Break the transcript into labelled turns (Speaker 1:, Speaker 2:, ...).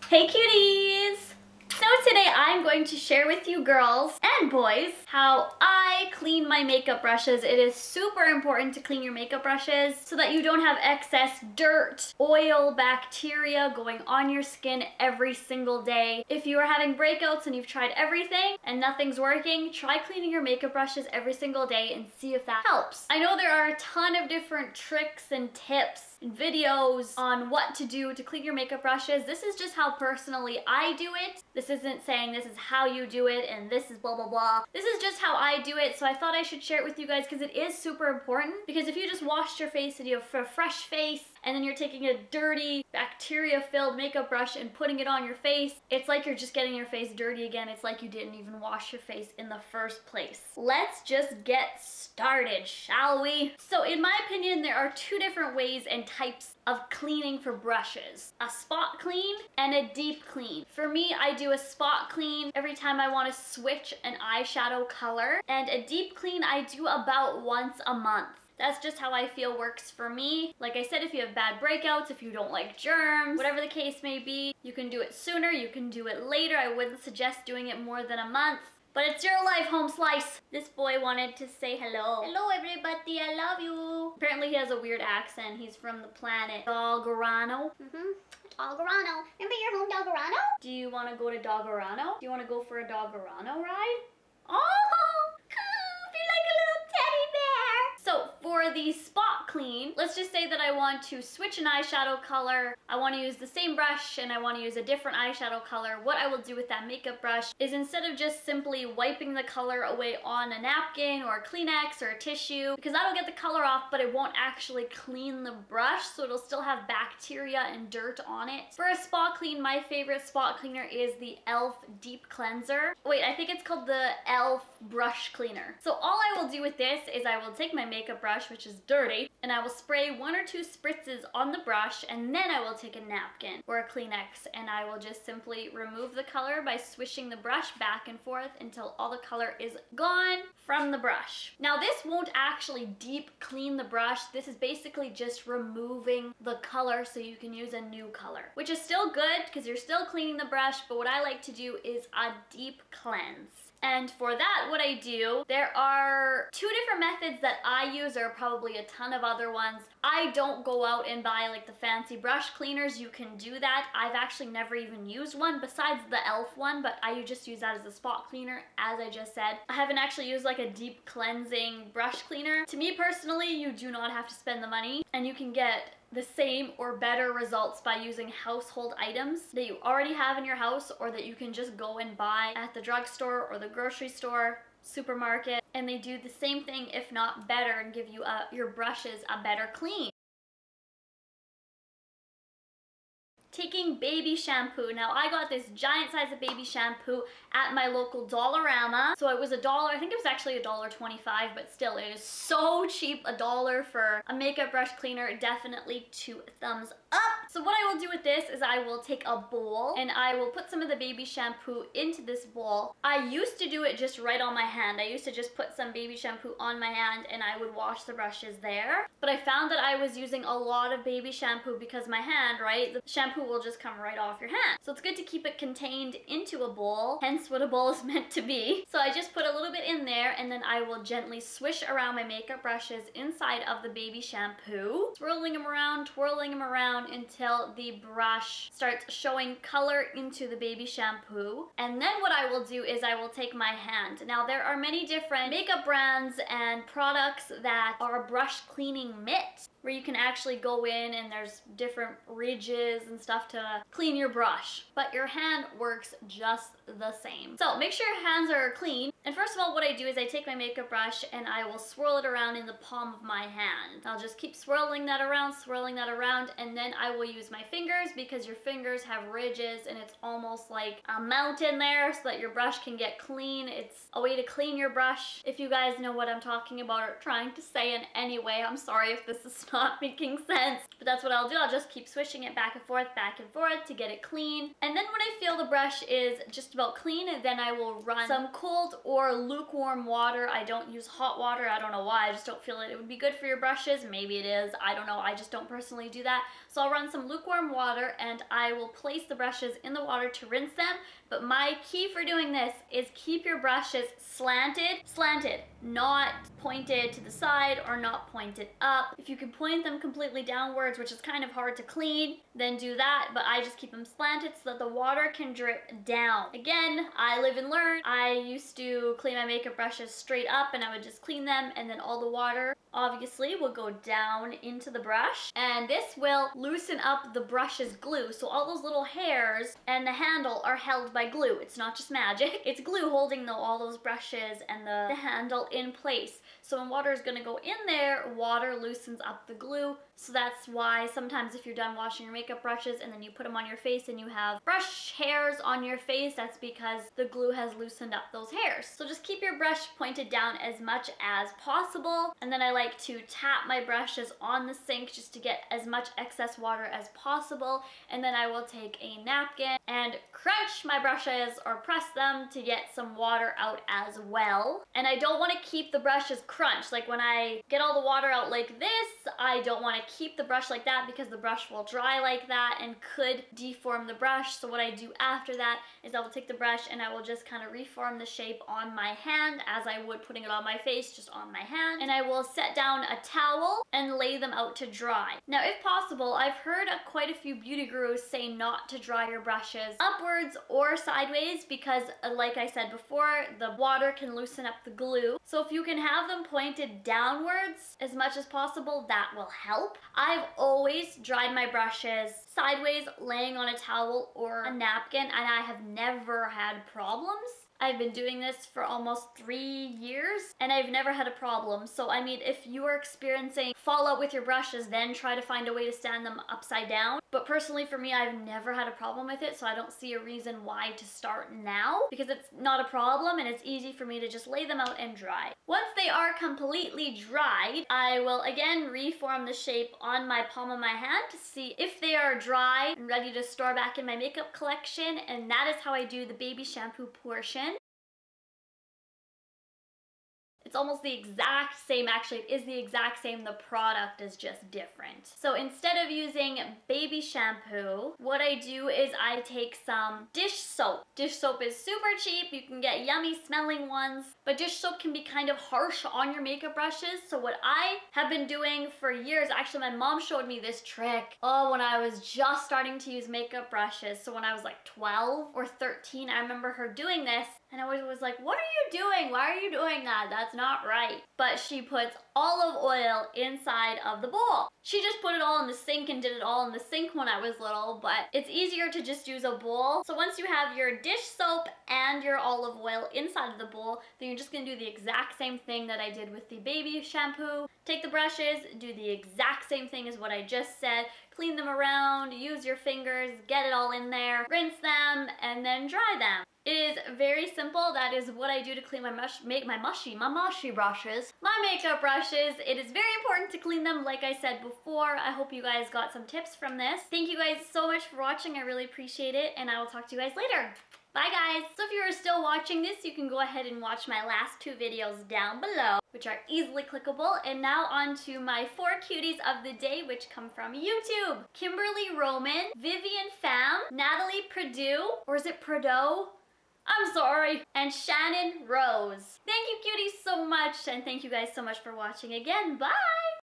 Speaker 1: Hey cuties! So today I'm going to share with you girls and boys how I clean my makeup brushes. It is super important to clean your makeup brushes so that you don't have excess dirt, oil, bacteria going on your skin every single day. If you are having breakouts and you've tried everything and nothing's working, try cleaning your makeup brushes every single day and see if that helps. I know there are a ton of different tricks and tips and videos on what to do to clean your makeup brushes. This is just how personally I do it. This isn't saying this is how you do it and this is blah blah blah. This is just how I do it, so I thought I should share it with you guys because it is super important. Because if you just washed your face and you have a fresh face and then you're taking a dirty, bacteria-filled makeup brush and putting it on your face, it's like you're just getting your face dirty again. It's like you didn't even wash your face in the first place. Let's just get started, shall we? So in my opinion, there are two different ways and types of cleaning for brushes. A spot clean and a deep clean. For me, I do a spot clean every time I want to switch an eyeshadow color, and a deep clean I do about once a month. That's just how I feel works for me. Like I said, if you have bad breakouts, if you don't like germs, whatever the case may be, you can do it sooner, you can do it later. I wouldn't suggest doing it more than a month. But it's your life, home slice. This boy wanted to say hello. Hello, everybody. I love you. Apparently, he has a weird accent. He's from the planet Doggerano.
Speaker 2: Doggerano. Remember your home Doggerano?
Speaker 1: Do you want to go to Doggerano? Do you want to go for a Doggerano ride? Oh, cool. Be like a little teddy bear. So for the spot clean, let's just say that I want to switch an eyeshadow color. I want to use the same brush and I want to use a different eyeshadow color. What I will do with that makeup brush is, instead of just simply wiping the color away on a napkin or a Kleenex or a tissue, because that'll get the color off, but it won't actually clean the brush, so it'll still have bacteria and dirt on it. For a spot clean, my favorite spot cleaner is the e.l.f. Deep Cleanser. Wait, I think it's called the e.l.f. Brush Cleaner. So all I will do with this is I will take my makeup brush, which is dirty, and I will spray 1 or 2 spritzes on the brush, and then I will take a napkin or a Kleenex and I will just simply remove the color by swishing the brush back and forth until all the color is gone from the brush. Now this won't actually deep clean the brush. This is basically just removing the color so you can use a new color, which is still good because you're still cleaning the brush, but what I like to do is a deep cleanse. And for that, what I do, there are 2 different methods that I use. There are probably a ton of other ones. I don't go out and buy like the fancy brush cleaners. You can do that. I've actually never even used one besides the e.l.f. one, but I just use that as a spot cleaner, as I just said. I haven't actually used like a deep cleansing brush cleaner. To me personally, you do not have to spend the money, and you can get the same or better results by using household items that you already have in your house, or that you can just go and buy at the drugstore or the grocery store, supermarket, and they do the same thing, if not better, and give you your brushes a better clean. Taking baby shampoo. Now I got this giant size of baby shampoo at my local Dollarama. So it was $1. I think it was actually $1.25, but still it is so cheap. $1 for a makeup brush cleaner. Definitely 2 thumbs up. So what I will do with this is I will take a bowl and I will put some of the baby shampoo into this bowl. I used to do it just right on my hand. I used to just put some baby shampoo on my hand and I would wash the brushes there. But I found that I was using a lot of baby shampoo because my hand, right, the shampoo will just come right off your hand. So it's good to keep it contained into a bowl, hence what a bowl is meant to be. So I just put a little bit in there and then I will gently swish around my makeup brushes inside of the baby shampoo, swirling them around, twirling them around until the brush starts showing color into the baby shampoo. And then what I will do is I will take my hand. Now there are many different makeup brands and products that are brush cleaning mitts, where you can actually go in and there's different ridges and stuff to clean your brush, but your hand works just the same. So make sure your hands are clean. And first of all, what I do is I take my makeup brush and I will swirl it around in the palm of my hand. I'll just keep swirling that around, and then I will use my fingers, because your fingers have ridges and it's almost like a mountain there so that your brush can get clean. It's a way to clean your brush. If you guys know what I'm talking about or trying to say in any way, I'm sorry if this is not making sense, but that's what I'll do. I'll just keep swishing it back and forth to get it clean. And then when I feel the brush is just about clean, then I will run some cold or lukewarm water. I don't use hot water. I don't know why. I just don't feel it would be good for your brushes. Maybe it is. I don't know. I just don't personally do that. So I'll run some some lukewarm water and I will place the brushes in the water to rinse them. But my key for doing this is keep your brushes slanted, not pointed to the side or not pointed up. If you can point them completely downwards, which is kind of hard to clean, then do that, but I just keep them slanted so that the water can drip down. Again, I live and learn. I used to clean my makeup brushes straight up and I would just clean them, and then all the water obviously will go down into the brush, and this will loosen up the brush's glue. So all those little hairs and the handle are held by glue. It's not just magic. It's glue holding all those brushes and the handle in place. So when water is going to go in there, water loosens up the glue. So that's why sometimes if you're done washing your makeup brushes and then you put them on your face and you have brush hairs on your face, that's because the glue has loosened up those hairs. So just keep your brush pointed down as much as possible. And then I like to tap my brushes on the sink just to get as much excess water as possible. And then I will take a napkin and crunch my brushes or press them to get some water out as well. And I don't want to keep the brushes crunched. Like when I get all the water out like this, I don't want to keep the brush like that because the brush will dry like that and could deform the brush. So what I do after that is I will take the brush and I will just kind of reform the shape on my hand as I would putting it on my face, just on my hand. And I will set down a towel and lay them out to dry. Now, if possible, I've heard quite a few beauty gurus say not to dry your brushes upwards or sideways because, like I said before, the water can loosen up the glue. So if you can have them pointed downwards as much as possible, that will help. I've always dried my brushes sideways, laying on a towel or a napkin, and I have never had problems. I've been doing this for almost 3 years and I've never had a problem. So I mean, if you are experiencing fallout with your brushes, then try to find a way to stand them upside down. But personally for me, I've never had a problem with it, so I don't see a reason why to start now because it's not a problem and it's easy for me to just lay them out and dry. Once they are completely dried, I will again reform the shape on my palm of my hand to see if they are dry and ready to store back in my makeup collection, and that is how I do the baby shampoo portion. It's almost the exact same, actually it is the exact same, the product is just different. So instead of using baby shampoo, what I do is I take some dish soap. Dish soap is super cheap, you can get yummy smelling ones, but dish soap can be kind of harsh on your makeup brushes. So what I have been doing for years, actually my mom showed me this trick, when I was just starting to use makeup brushes. So when I was like 12 or 13, I remember her doing this, and I always was like, what are you doing? Why are you doing that? That's not right. But she puts olive oil inside of the bowl. She just put it all in the sink and did it all in the sink when I was little, but it's easier to just use a bowl. So once you have your dish soap and your olive oil inside of the bowl, then you're just gonna do the exact same thing that I did with the baby shampoo. Take the brushes, do the exact same thing as what I just said, clean them around, use your fingers, get it all in there, rinse them, and then dry them. It is very simple. That is what I do to clean my mushy brushes. My makeup brushes, it is very important to clean them like I said before. I hope you guys got some tips from this. Thank you guys so much for watching. I really appreciate it, and I will talk to you guys later. Bye guys! So if you are still watching this, you can go ahead and watch my last 2 videos down below, which are easily clickable. And now on to my 4 cuties of the day, which come from YouTube. Kimberly Roman, Vivian Pham, Natalie Perdue, or is it Prideaux? I'm sorry, and Shannon Rose. Thank you cuties so much, and thank you guys so much for watching again. Bye!